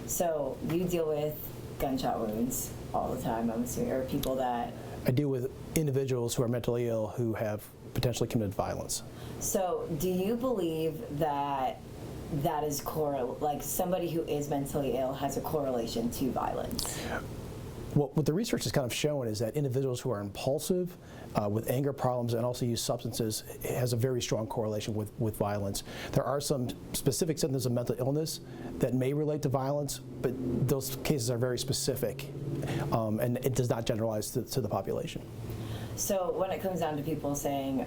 So you deal with gunshot wounds all the time, I'm assuming, or people that... I deal with individuals who are mentally ill who have potentially committed violence. So do you believe that that is like somebody who is mentally ill has a correlation to violence? Well, what the research has kind of shown is that individuals who are impulsive, with anger problems, and also use substances has a very strong correlation with violence. There are some specific symptoms of mental illness that may relate to violence, but those cases are very specific, and it does not generalize to the population. So when it comes down to people saying,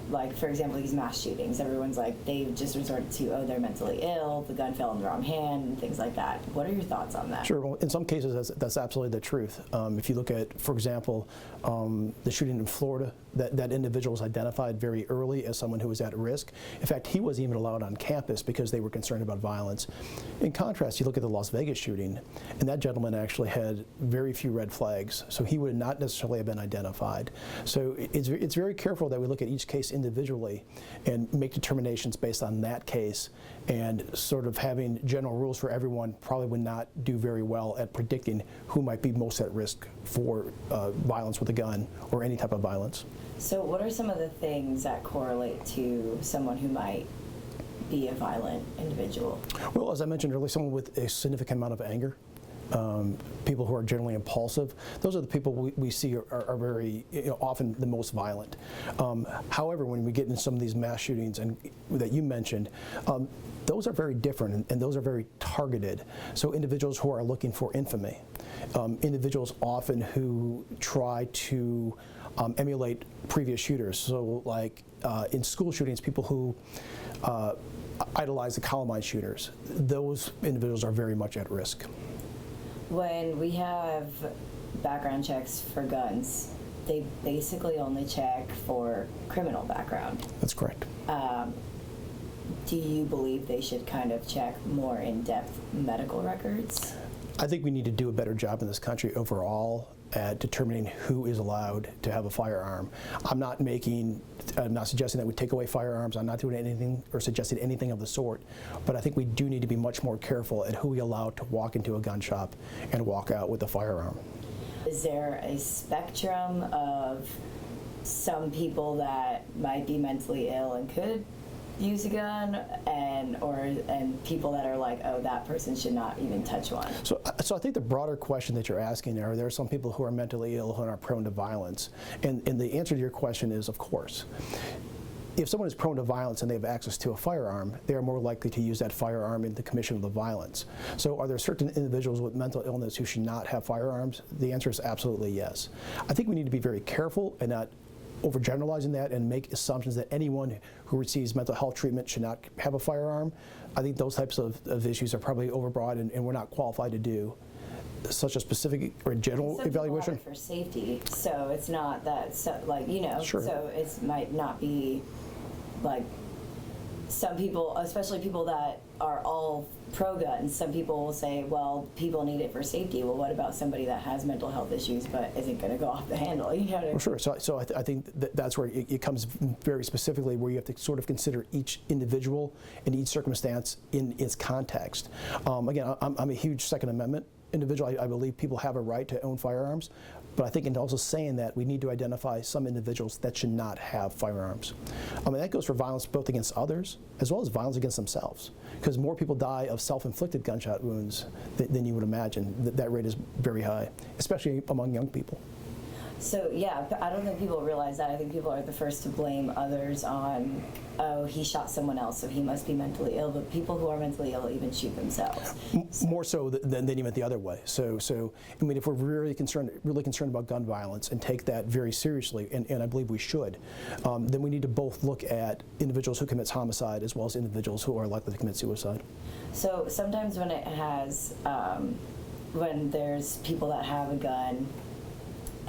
like for example, these mass shootings, everyone's like, they just resorted to, oh, they're mentally ill, the gun fell in the wrong hand, and things like that. What are your thoughts on that? Sure. Well, in some cases, that's absolutely the truth. If you look at, for example, the shooting in Florida, that individual was identified very early as someone who was at risk. In fact, he wasn't even allowed on campus because they were concerned about violence. In contrast, you look at the Las Vegas shooting, and that gentleman actually had very few red flags, so he would not necessarily have been identified. So it's very careful that we look at each case individually and make determinations based on that case, and sort of having general rules for everyone probably would not do very well at predicting who might be most at risk for violence with a gun or any type of violence. So what are some of the things that correlate to someone who might be a violent individual? Well, as I mentioned earlier, someone with a significant amount of anger. People who are generally impulsive, those are the people we see are very often the most violent. However, when we get into some of these mass shootings that you mentioned, those are very different, and those are very targeted. So individuals who are looking for infamy, individuals often who try to emulate previous shooters. So like in school shootings, people who idolize the Columbine shooters, those individuals are very much at risk. When we have background checks for guns, they basically only check for criminal background. That's correct. Do you believe they should kind of check more in-depth medical records? I think we need to do a better job in this country overall at determining who is allowed to have a firearm. I'm not suggesting that we take away firearms. I'm not doing anything or suggesting anything of the sort. But I think we do need to be much more careful at who we allow to walk into a gun shop and walk out with a firearm. Is there a spectrum of some people that might be mentally ill and could use a gun, and people that are like, oh, that person should not even touch one? So I think the broader question that you're asking there are some people who are mentally ill who are prone to violence, and the answer to your question is, of course. If someone is prone to violence and they have access to a firearm, they are more likely to use that firearm in the commission of the violence. So are there certain individuals with mental illness who should not have firearms? The answer is absolutely yes. I think we need to be very careful and not overgeneralizing that and make assumptions that anyone who receives mental health treatment should not have a firearm. I think those types of issues are probably overbroad, and we're not qualified to do such a specific or general evaluation. For safety, so it's not that, Sure. So it might not be like some people, especially people that are all pro-gun, some people will say, well, people need it for safety. Well, what about somebody that has mental health issues but isn't going to go off the handle? You know what I mean? Well, sure. So I think that's where it comes very specifically, where you have to sort of consider each individual and each circumstance in its context. Again, I'm a huge Second Amendment individual. I believe people have a right to own firearms, but I think in also saying that, we need to identify some individuals that should not have firearms. That goes for violence both against others as well as violence against themselves, because more people die of self-inflicted gunshot wounds than you would imagine. That rate is very high, especially among young people. So yeah, I don't think people realize that. I think people are the first to blame others on, oh, he shot someone else, so he must be mentally ill. But people who are mentally ill even shoot themselves. More so than even the other way. So I mean, if we're really concerned about gun violence and take that very seriously, and I believe we should, then we need to both look at individuals who commit homicide as well as individuals who are likely to commit suicide. So sometimes when there's people that have a gun,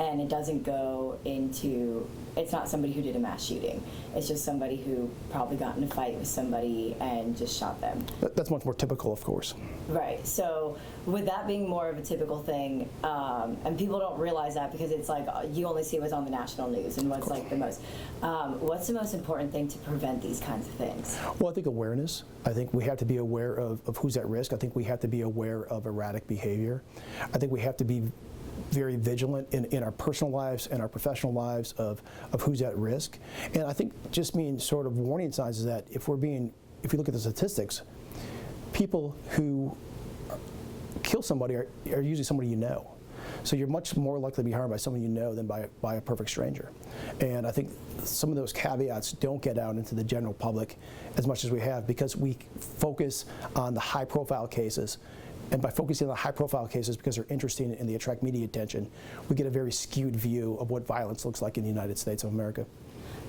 and it doesn't go into, it's not somebody who did a mass shooting. It's just somebody who probably got in a fight with somebody and just shot them. That's much more typical, of course. Right. So with that being more of a typical thing, and people don't realize that because it's like you only see what's on the national news and what's like the most. What's the most important thing to prevent these kinds of things? Well, I think awareness. I think we have to be aware of who's at risk. I think we have to be aware of erratic behavior. I think we have to be very vigilant in our personal lives and our professional lives of who's at risk. And I think just being sort of warning signs is that if you look at the statistics, people who kill somebody are usually somebody you know. So you're much more likely to be harmed by someone you know than by a perfect stranger. And I think some of those caveats don't get out into the general public as much as we have because we focus on the high-profile cases. And by focusing on the high-profile cases because they're interesting and they attract media attention, we get a very skewed view of what violence looks like in the United States of America.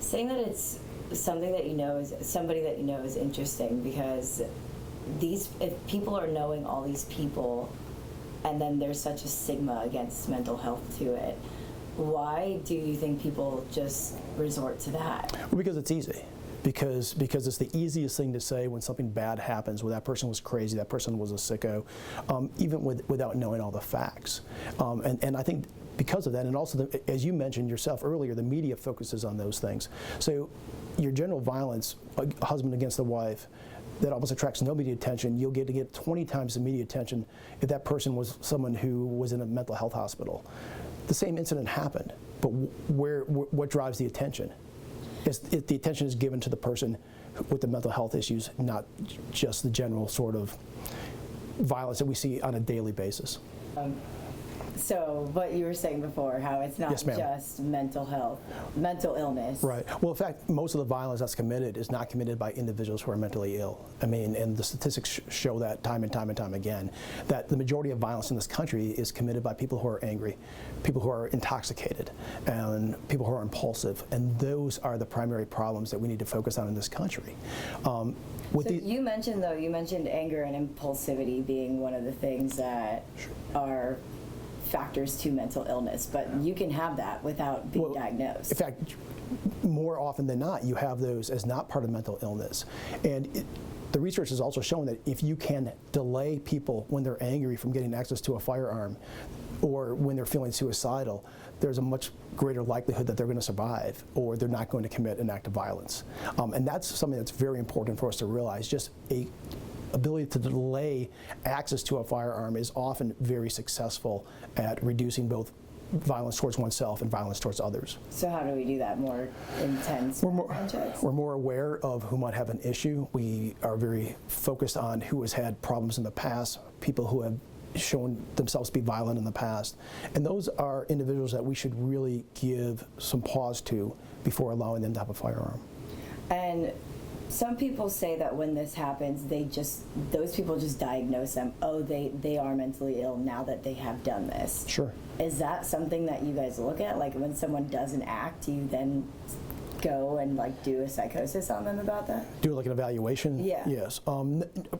Saying that it's something that you know is somebody that you know is interesting because if people are knowing all these people and then there's such a stigma against mental health to it, why do you think people just resort to that? Well, because it's easy. Because it's the easiest thing to say when something bad happens, where that person was crazy, that person was a sicko, even without knowing all the facts. And I think because of that, and also, as you mentioned yourself earlier, the media focuses on those things. So your general violence, a husband against the wife, that almost attracts no media attention, you'll get 20 times the media attention if that person was someone who was in a mental health hospital. The same incident happened, but what drives the attention? If the attention is given to the person with the mental health issues, not just the general sort of violence that we see on a daily basis. So what you were saying before, how it's not just mental health, mental illness. Right. Well, in fact, most of the violence that's committed is not committed by individuals who are mentally ill. I mean, and the statistics show that time and time and time again, that the majority of violence in this country is committed by people who are angry, people who are intoxicated, and people who are impulsive. And those are the primary problems that we need to focus on in this country. You mentioned anger and impulsivity being one of the things that are factors to mental illness, but you can have that without being diagnosed. In fact, more often than not, you have those as not part of mental illness. And the research has also shown that if you can delay people when they're angry from getting access to a firearm or when they're feeling suicidal, there's a much greater likelihood that they're going to survive or they're not going to commit an act of violence. And that's something that's very important for us to realize. Just a ability to delay access to a firearm is often very successful at reducing both violence towards oneself and violence towards others. So how do we do that more intense? We're more aware of who might have an issue. We are very focused on who has had problems in the past, people who have shown themselves to be violent in the past. And those are individuals that we should really give some pause to before allowing them to have a firearm. And some people say that when this happens, those people just diagnose them. Oh, they are mentally ill now that they have done this. Sure. Is that something that you guys look at? Like when someone doesn't act, do you then go and like do a psychosis on them about that? Do like an evaluation? Yeah. Yes.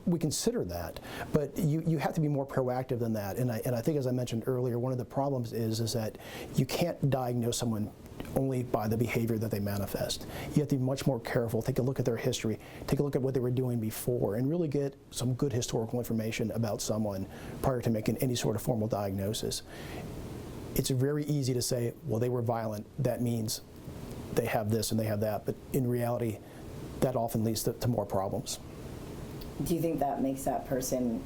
We consider that, but you have to be more proactive than that. And I think, as I mentioned earlier, one of the problems is that you can't diagnose someone only by the behavior that they manifest. You have to be much more careful, take a look at their history, take a look at what they were doing before, and really get some good historical information about someone prior to making any sort of formal diagnosis. It's very easy to say, well, they were violent, that means they have this and they have that, but in reality, that often leads to more problems. Do you think that makes that person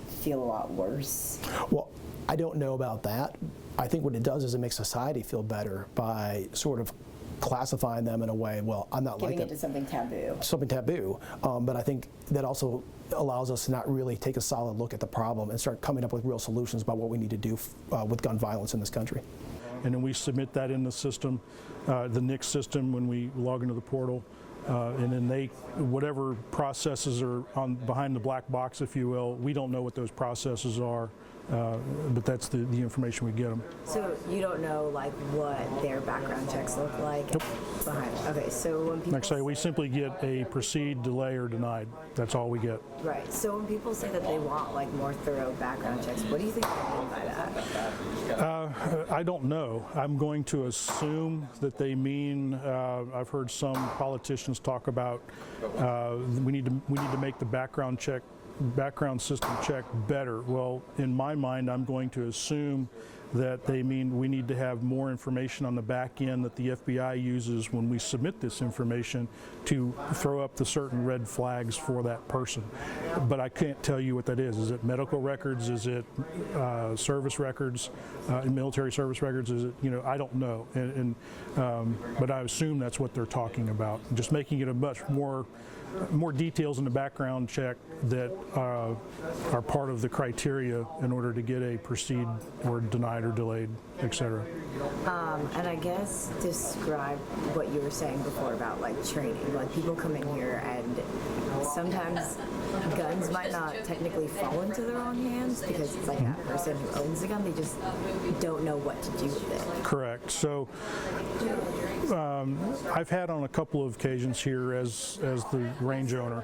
feel a lot worse? Well, I don't know about that. I think what it does is it makes society feel better by sort of classifying them in a way, well, I'm not like that. Giving it to something taboo. Something taboo. But I think that also allows us to not really take a solid look at the problem and start coming up with real solutions about what we need to do with gun violence in this country. And then we submit that in the system, the NICS system, when we log into the portal. And then whatever processes are behind the black box, if you will, we don't know what those processes are. But that's the information we get them. So you don't know like what their background checks look like behind. Okay, so when people Like I say, we simply get a proceed, delay, or denied. That's all we get. right. So when people say that they want like more thorough background checks, what do you think they mean by that? I don't know. I'm going to assume that they mean. I've heard some politicians talk about we need to make the background system check better. Well, in my mind, I'm going to assume that they mean we need to have more information on the back end that the FBI uses when we submit this information to throw up the certain red flags for that person. But I can't tell you what that is. Is it medical records? Is it service records, military service records? Is it, I don't know. But I assume that's what they're talking about. Just making it a much more details in the background check that are part of the criteria in order to get a proceed or denied or delayed, etc. And I guess describe what you were saying before about like training. Like people come in here and sometimes guns might not technically fall into the wrong hands because it's like that person who owns the gun, they just don't know what to do with it. Correct. So I've had on a couple of occasions here as the range owner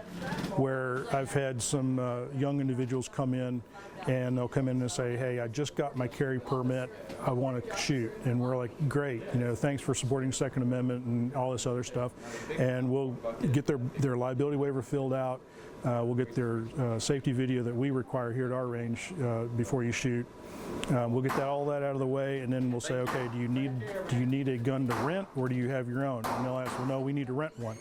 where I've had some young individuals come in and they'll come in and say, hey, I just got my carry permit, I want to shoot. And we're like, great, thanks for supporting Second Amendment and all this other stuff. And we'll get their liability waiver filled out. We'll get their safety video that we require here at our range before you shoot. We'll get all that out of the way, and then we'll say, okay, do you need a gun to rent, or do you have your own? And they'll ask, well, no, we need to rent one.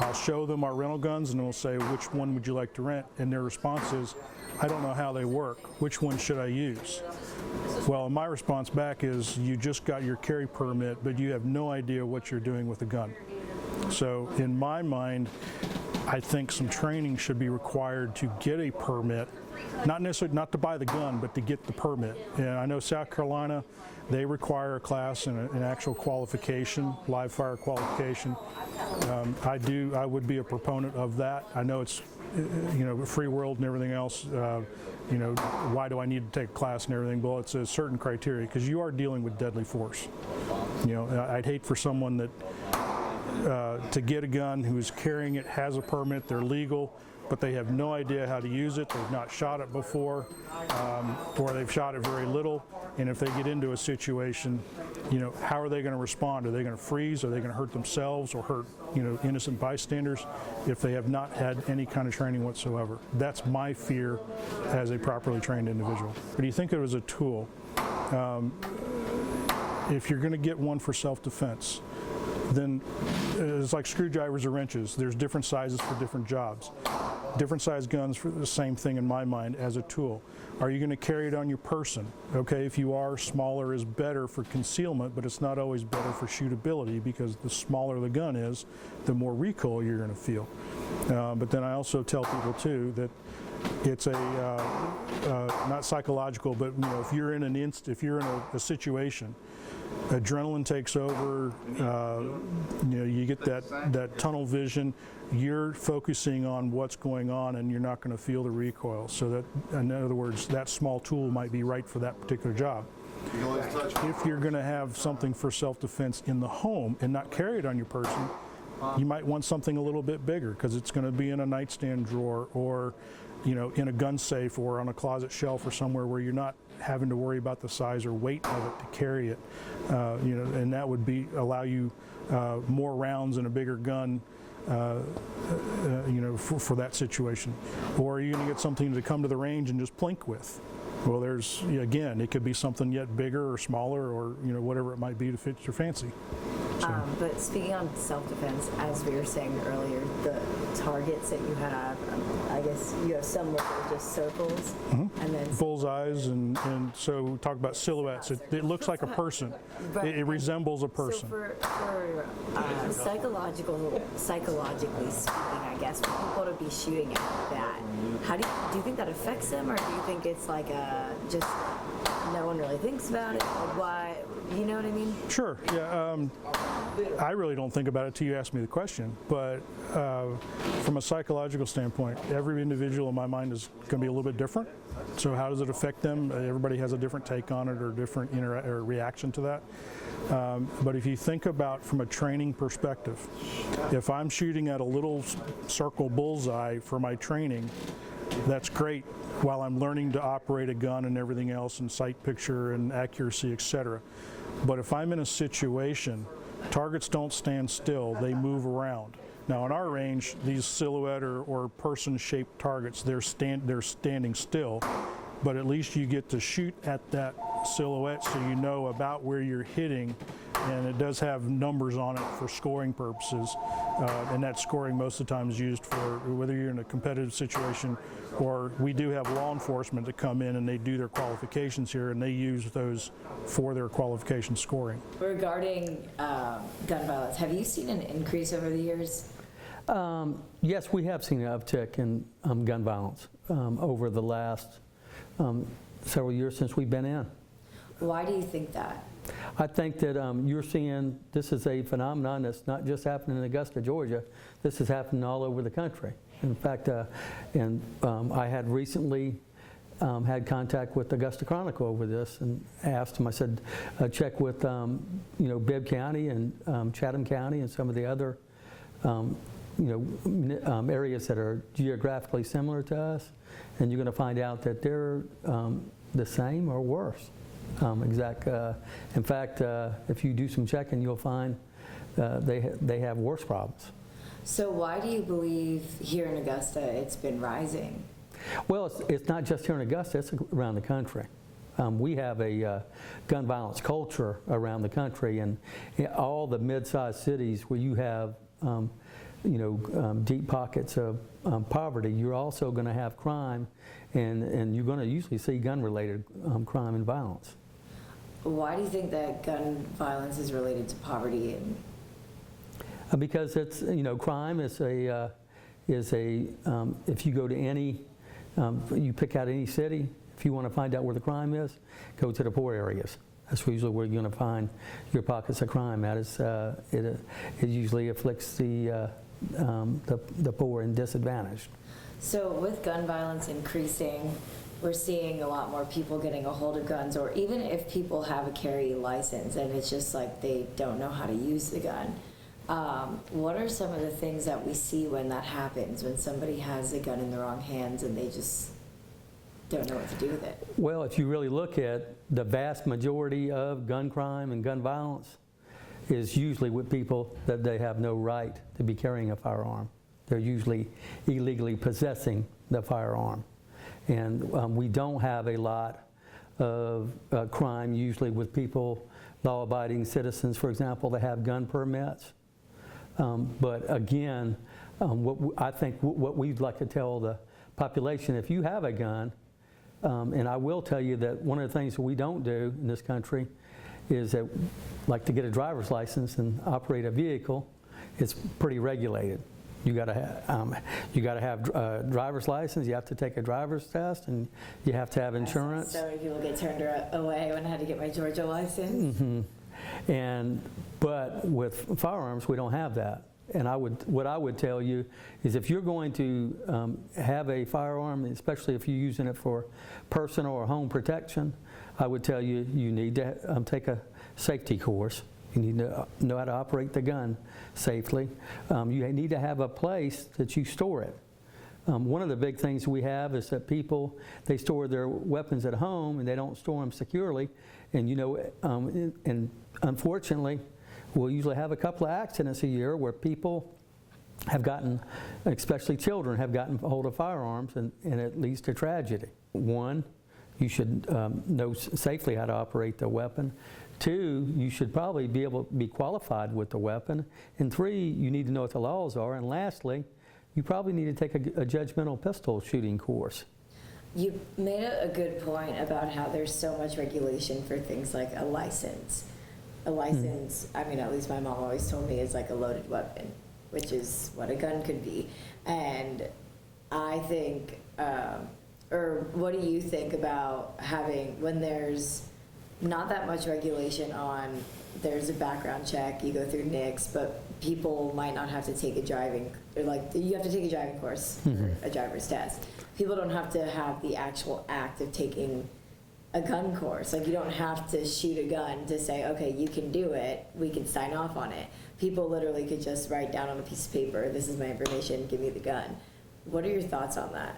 I'll show them our rental guns, and we'll say, which one would you like to rent? And their response is, I don't know how they work. Which one should I use? Well, my response back is, you just got your carry permit, but you have no idea what you're doing with a gun. So in my mind, I think some training should be required to get a permit, not necessarily not to buy the gun, but to get the permit. And I know South Carolina, they require a class and an actual qualification, live fire qualification. I would be a proponent of that. I know it's free world and everything else. Why do I need to take a class and everything? Well, it's a certain criteria because you are dealing with deadly force. I'd hate for someone that to get a gun who's carrying it, has a permit, they're legal, but they have no idea how to use it, they've not shot it before, or they've shot it very little, and if they get into a situation, how are they going to respond? Are they going to freeze? Are they going to hurt themselves or hurt, innocent bystanders if they have not had any kind of training whatsoever? That's my fear as a properly trained individual. But you think of it as a tool. If you're going to get one for self-defense, then it's like screwdrivers or wrenches. There's different sizes for different jobs. Different size guns for the same thing in my mind as a tool. Are you going to carry it on your person? Okay, if you are, smaller is better for concealment, but it's not always better for shootability because the smaller the gun is, the more recoil you're going to feel. But then I also tell people too that it's not psychological, but if you're in a situation, adrenaline takes over, you get that tunnel vision, you're focusing on what's going on and you're not going to feel the recoil. So that, in other words, that small tool might be right for that particular job. If you're going to have something for self-defense in the home and not carry it on your person, you might want something a little bit bigger because it's going to be in a nightstand drawer or in a gun safe or on a closet shelf or somewhere where you're not having to worry about the size or weight of it to carry it, and that would allow you more rounds in a bigger gun, for that situation. Or are you going to get something to come to the range and just plink with? Well, again, it could be something yet bigger or smaller or whatever it might be to fit your fancy. But speaking on self-defense, as we were saying earlier, the targets that you have, I guess you have some where they're just circles, and then bullseyes, and so we talk about silhouettes. It looks like a person. Right. It resembles a person. So for psychologically speaking, I guess, for people to be shooting at that, do you think that affects them, or do you think it's like just no one really thinks about it? Like why? You know what I mean? Sure. Yeah. I really don't think about it till you ask me the question, but from a psychological standpoint, every individual in my mind is going to be a little bit different. So how does it affect them? Everybody has a different take on it or different or reaction to that. But if you think about from a training perspective, if I'm shooting at a little circle bullseye for my training, that's great while I'm learning to operate a gun and everything else and sight picture and accuracy, etc. But if I'm in a situation, targets don't stand still, they move around. Now in our range, these silhouette or person-shaped targets, they're standing still, but at least you get to shoot at that silhouette so you know about where you're hitting, and it does have numbers on it for scoring purposes, and that scoring most of the time is used for whether you're in a competitive situation or we do have law enforcement that come in and they do their qualifications here and they use those for their qualification scoring. Regarding gun violence, have you seen an increase over the years? Yes, we have seen an uptick in gun violence over the last several years since we've been in. Why do you think that? I think that you're seeing this is a phenomenon that's not just happening in Augusta, Georgia. This is happening all over the country. In fact, I had recently had contact with the Augusta Chronicle over this and asked them, I said, check with Bibb County and Chatham County and some of the other areas that are geographically similar to us, and you're going to find out that they're the same or worse. In fact, if you do some checking, you'll find they have worse problems. So why do you believe here in Augusta it's been rising? Well, it's not just here in Augusta, it's around the country. We have a gun violence culture around the country, and in all the mid-sized cities where you have deep pockets of poverty, you're also going to have crime, and you're going to usually see gun-related crime and violence. Why do you think that gun violence is related to poverty? Because it's crime is a if you go to any you pick out any city, if you want to find out where the crime is, go to the poor areas. That's usually where you're going to find your pockets of crime. That is, it usually afflicts the poor and disadvantaged. So with gun violence increasing, we're seeing a lot more people getting a hold of guns, or even if people have a carry license and it's just like they don't know how to use the gun. What are some of the things that we see when that happens, when somebody has a gun in the wrong hands and they just don't know what to do with it? Well, if you really look at the vast majority of gun crime and gun violence is usually with people that they have no right to be carrying a firearm. They're usually illegally possessing the firearm. And we don't have a lot of crime usually with people, law-abiding citizens, for example, that have gun permits. But again, I think what we'd like to tell the population, if you have a gun, and I will tell you that one of the things that we don't do in this country is that, like to get a driver's license and operate a vehicle, it's pretty regulated. You got to have a driver's license. You have to take a driver's test, and you have to have insurance. So many people get turned away when I had to get my Georgia license. Mm-hmm. But with firearms, we don't have that. And what I would tell you is if you're going to have a firearm, especially if you're using it for personal or home protection, I would tell you you need to take a safety course. You need to know how to operate the gun safely. You need to have a place that you store it. One of the big things we have is that people, they store their weapons at home and they don't store them securely. And and unfortunately, we'll usually have a couple of accidents a year where people have gotten, especially children, have gotten a hold of firearms, and it leads to tragedy. One, you should know safely how to operate the weapon. Two, you should probably be able to be qualified with the weapon. And three, you need to know what the laws are. And lastly, you probably need to take a judgmental pistol shooting course. You made a good point about how there's so much regulation for things like a license. A license, I mean, at least my mom always told me, is like a loaded weapon, which is what a gun could be. And I think, or what do you think about having, when there's not that much regulation on, there's a background check, you go through NICS, but people might not have to take a driving, or like, you have to take a driving course for a driver's test. People don't have to have the actual act of taking a gun course. Like, you don't have to shoot a gun to say, okay, you can do it, we can sign off on it. People literally could just write down on a piece of paper, this is my information, give me the gun. What are your thoughts on that?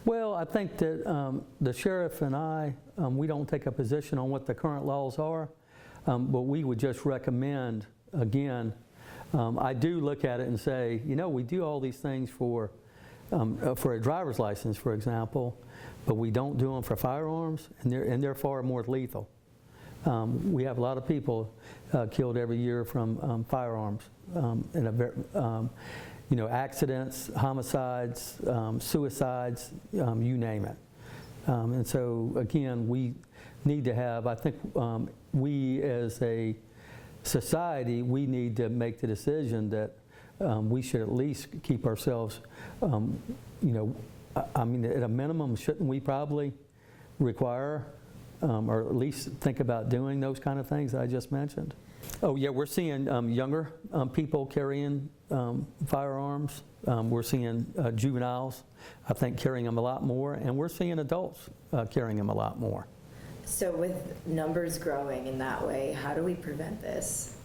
Well, I think that the sheriff and I, we don't take a position on what the current laws are, but we would just recommend, again, I do look at it and say, you know, we do all these things for a driver's license, for example, but we don't do them for firearms, and they're far more lethal. We have a lot of people killed every year from firearms, in a very, you know, accidents, homicides, suicides, you name it. And so, again, we need to have, I think we as a society, we need to make the decision that we should at least keep ourselves, you know, I mean, at a minimum, shouldn't we probably require or at least think about doing those kind of things that I just mentioned? Oh yeah, we're seeing younger people carrying firearms. We're seeing juveniles, I think, carrying them a lot more, and we're seeing adults carrying them a lot more. So with numbers growing in that way, how do we prevent this?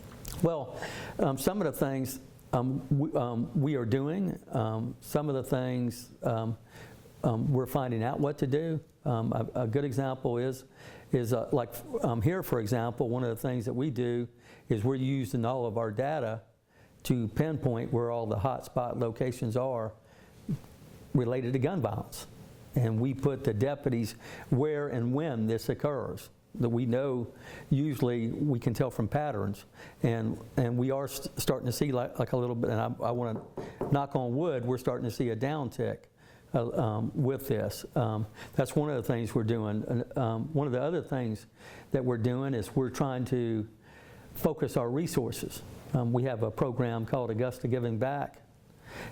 Well, some of the things we are doing, some of the things we're finding out what to do. A good example is like here, for example, one of the things that we do is we're using all of our data to pinpoint where all the hotspot locations are related to gun violence. And we put the deputies where and when this occurs. That we know, usually we can tell from patterns. And we are starting to see like a little bit, and I want to knock on wood, we're starting to see a downtick with this. That's one of the things we're doing. One of the other things that we're doing is we're trying to focus our resources. We have a program called Augusta Giving Back,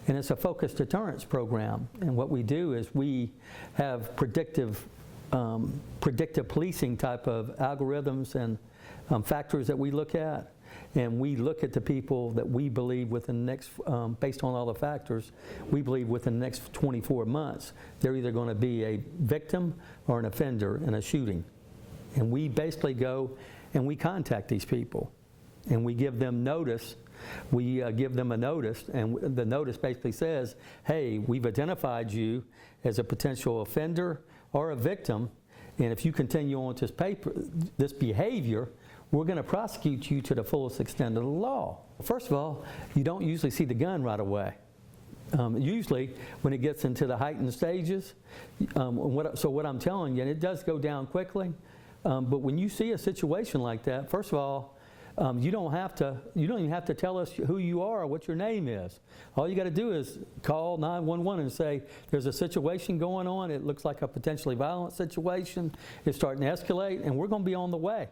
and it's a focused deterrence program. And what we do is we have predictive policing type of algorithms and factors that we look at. And we look at the people that we believe within the next, based on all the factors, we believe within the next 24 months, they're either going to be a victim or an offender in a shooting. And we basically go and we contact these people. And we give them notice. We give them a notice, and the notice basically says, hey, we've identified you as a potential offender or a victim, and if you continue on with this behavior, we're going to prosecute you to the fullest extent of the law. First of all, you don't usually see the gun right away. Usually, when it gets into the heightened stages, so what I'm telling you, and it does go down quickly, but when you see a situation like that, first of all, you don't even have to tell us who you are or what your name is. All you got to do is call 911 and say, there's a situation going on, it looks like a potentially violent situation, it's starting to escalate, and we're going to be on the way.